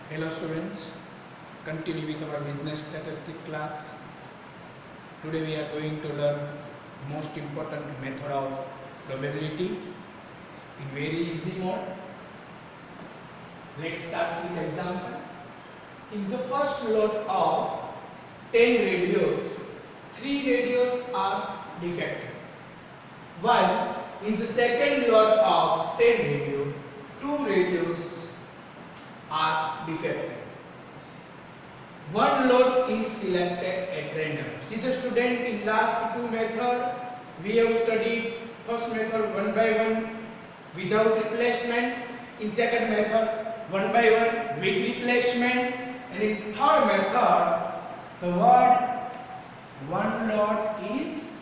Hello students, continue with our business statistic class. Today we are going to learn most important method of probability in very easy mode. Let's start with example. In the first lot of 10 radios, 3 radios are defective, while in the second lot of 10 radios, 2 radios are defective. One lot is selected at random. See the student, in last two method we have studied first method one by one without replacement, in second method one by one with replacement, and in third method the word one lot is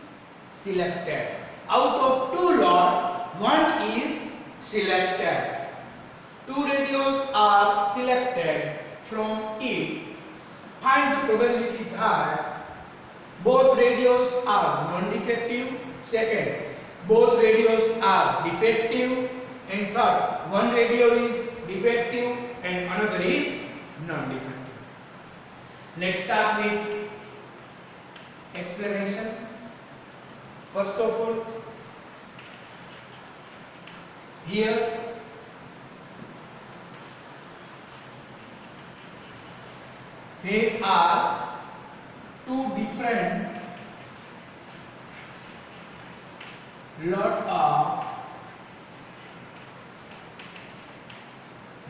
selected. Out of two lot, one is selected. Two radios are selected from it. Find the probability that both radios are non-defective. Second, both radios are defective. And third, one radio is defective and another is non-defective. Let's start with explanation. First of all, here there are two different lot of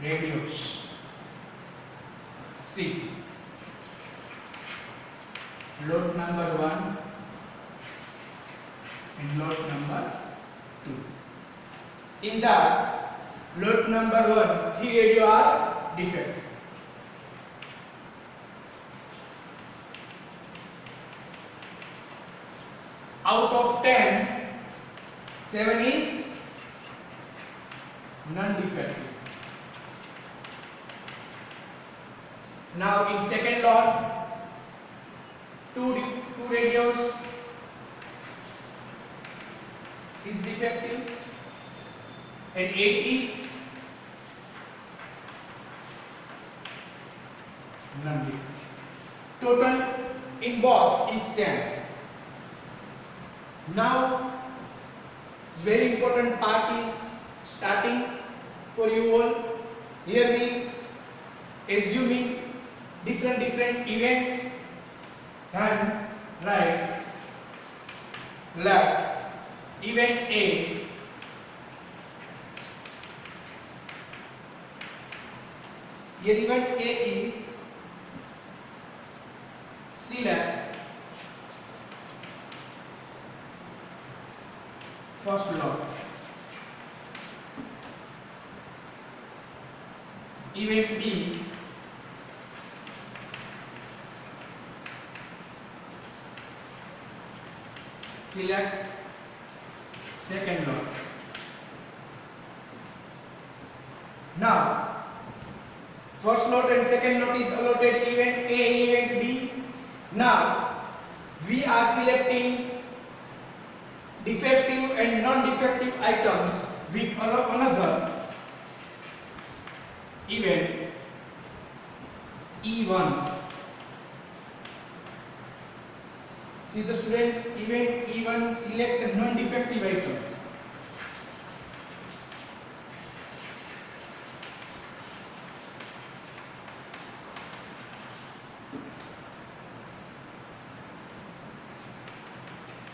radios. See, lot number 1 and lot number 2. In that lot number 1, 3 radio are defective. Out of 10, 7 is non-defective. Now in second lot, two radios is defective and 8 is non-defective. Total in both is 10. Now, very important part is starting for you all. Here we assuming different events, then right, left. Event A, here event A is select first lot. Event B, select second lot. Now, first lot and second lot is allotted event A, event B. Now, we are selecting defective and non-defective items with another event E1. See the students, event E1 select a non-defective item.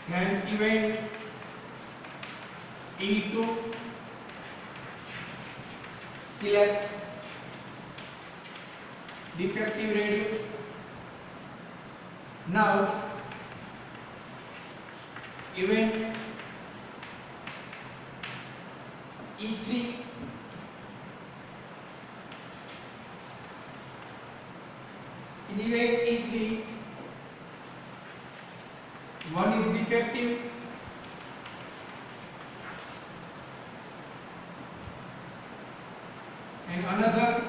Then event E2 select defective radio. Now event E3 in event E3 one is defective and another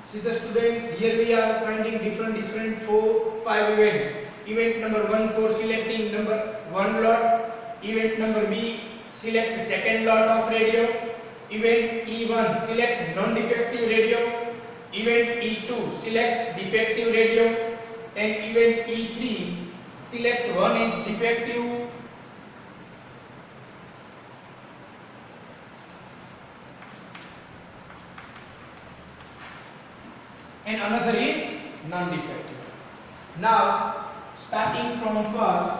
See the students, here we are finding different 5 event. Event number 1 for selecting number 1 lot. Event number B, select second lot of radio. Event E1, select non-defective radio. Event E2, select defective radio. And event E3, select one is defective. And another is non-defective. Now, starting from first,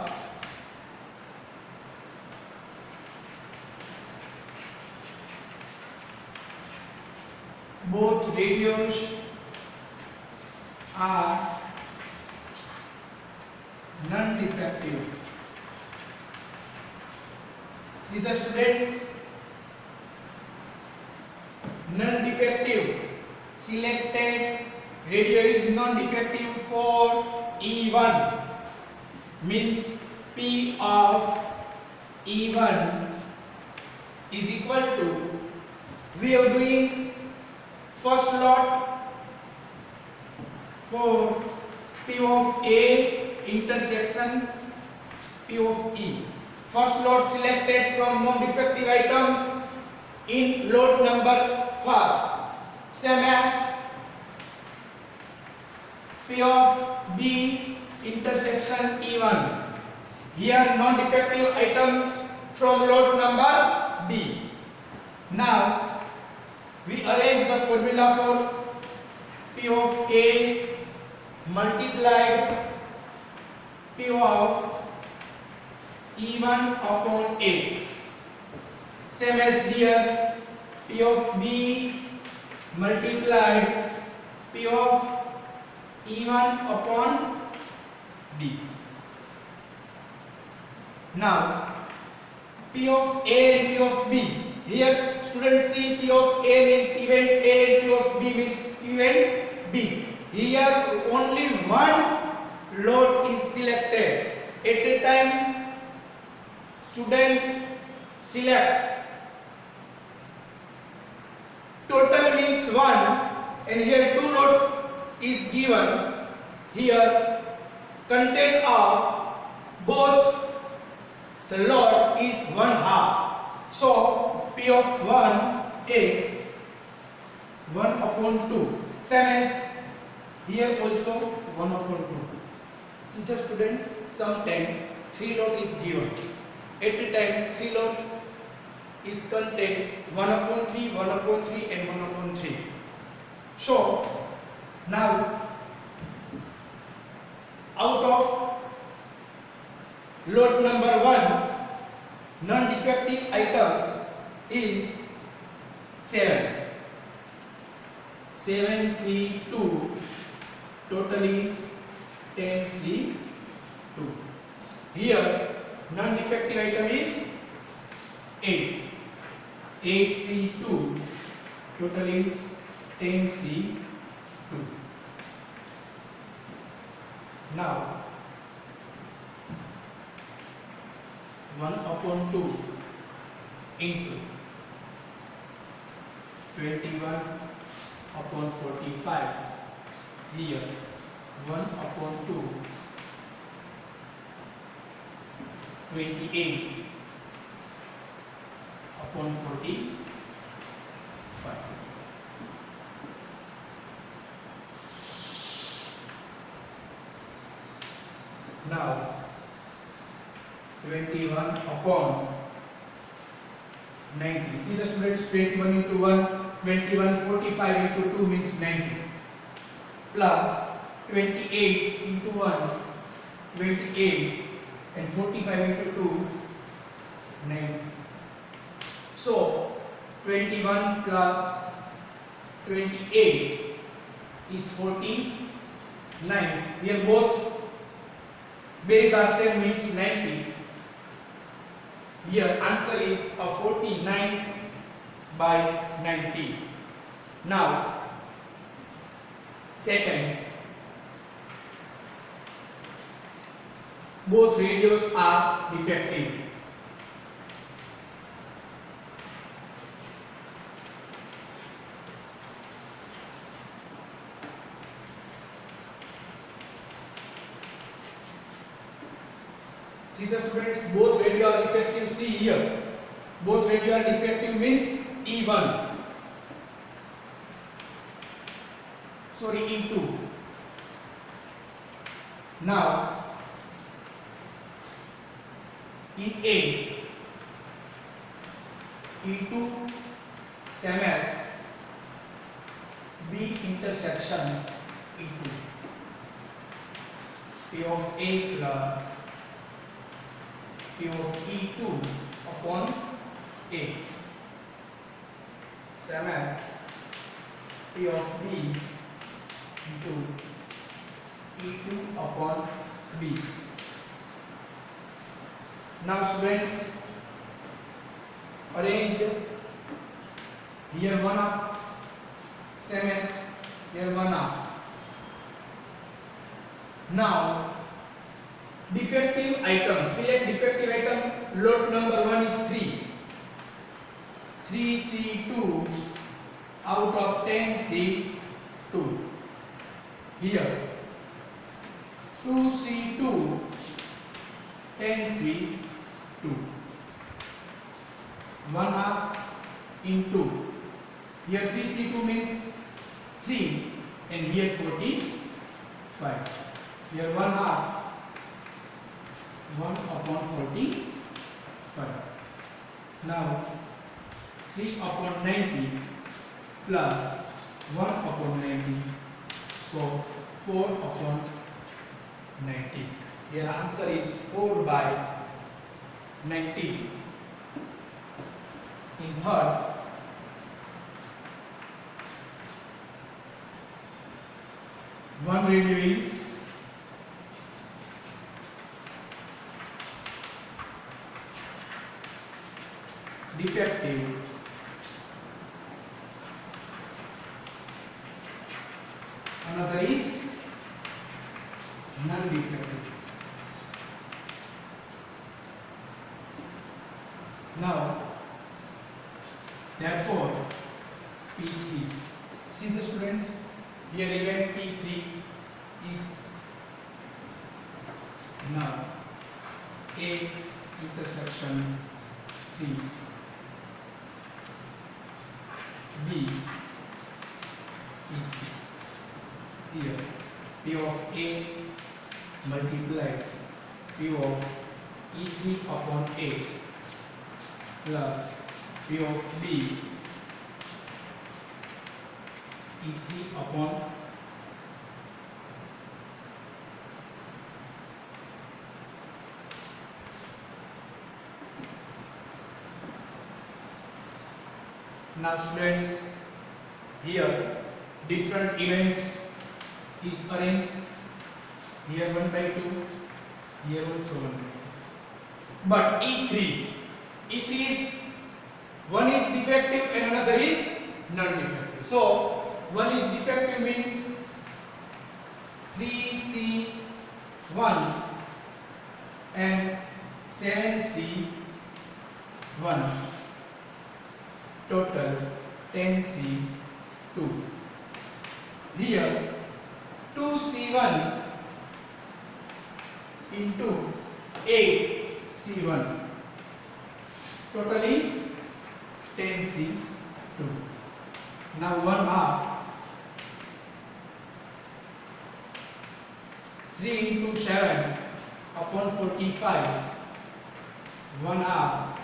both radios are non-defective. See the students, non-defective. Selected radio is non-defective for E1, means P of E1 is equal to, we are doing first lot for P of A intersection P of E. First lot selected from non-defective items in lot number first, same as P of B intersection E1. Here non-defective items from lot number B. Now we arrange the formula for P of A multiplied P of E1 upon A. Same as here, P of B multiplied P of E1 upon B. Now P of A and P of B. Here students see P of A means event A and P of B means event B. Here only one load is selected. At a time student select. Total means 1 and here 2 loads is given. Here content of both the load is 1/2. So P of 1A 1 upon 2. Same as here also 1 upon 2. See the students, sometimes 3 lot is given. At a time 3 lot is contained 1 upon 3, 1 upon 3 and 1 upon 3. So now out of lot number 1 non-defective items is 7. 7C2 total is 10C2. Here non-defective item is 8. 8C2 total is 10C2. Now 1 upon 2 into 21 upon 45. Here 1 upon 2 28 upon 45. Now 21 upon 90. See the students, 21 into 1, 21, 45 into 2 means 90. Plus 28 into 1, 28 and 45 into 2, 90. So 21 plus 28 is 49. Here both base are same means 90. Here answer is 49 by 90. Now second, both radios are defective. See the students, both value are defective. See here, both value are defective means E1, sorry, E2. Now E8, E2 same as B intersection E2. P of A plus P of E2 upon A same as P of B into E2 upon B. Now students, arranged here 1 half same as here 1 half. Now defective item, select defective item. Lot number 1 is 3. 3C2 out of 10C2. Here 2C2 10C2. 1 half into here 3C2 means 3 and here 45. Here 1 half 1 upon 45. Now 3 upon 90 plus 1 upon 90, so 4 upon 90. Your answer is 4 by 90. In third, one radio is defective, another is non-defective. Now therefore P3, see the students, here event P3 is now A intersection 3 B E3. Here P of A multiplied P of E3 upon A plus P of B E3 upon now students, here different events is arranged, here 1 by 2, here also 1 by 2. But E3 is, one is defective and another is non-defective. So 1 is defective means 3C1 and 7C1, total 10C2. Here 2C1 into 8C1, total is 10C2. Now 1 half 3 into 7 upon 45, 1 half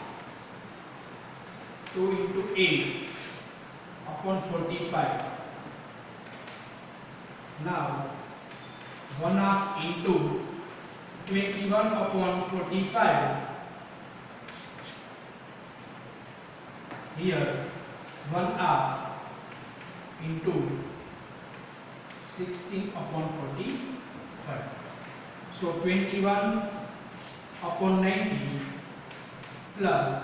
2 into 8 upon 45. Now 1 half into 21 upon 45. Here 1 half into 16 upon 45. So 21 upon 90 plus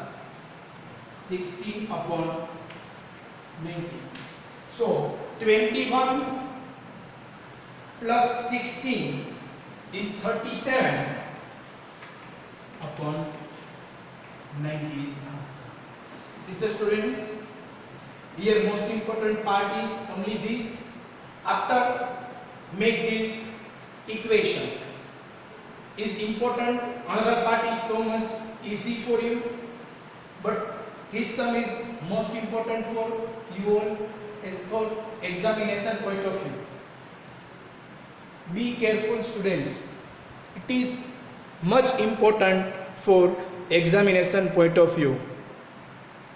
16 upon 90. So 21 plus 16 is 37 upon 90 is answer. See the students, here most important part is only this. After make this equation, is important. Another part is so much easy for you, but this sum is most important for you all as for examination point of view. Be careful, students. It is much important for examination point of view.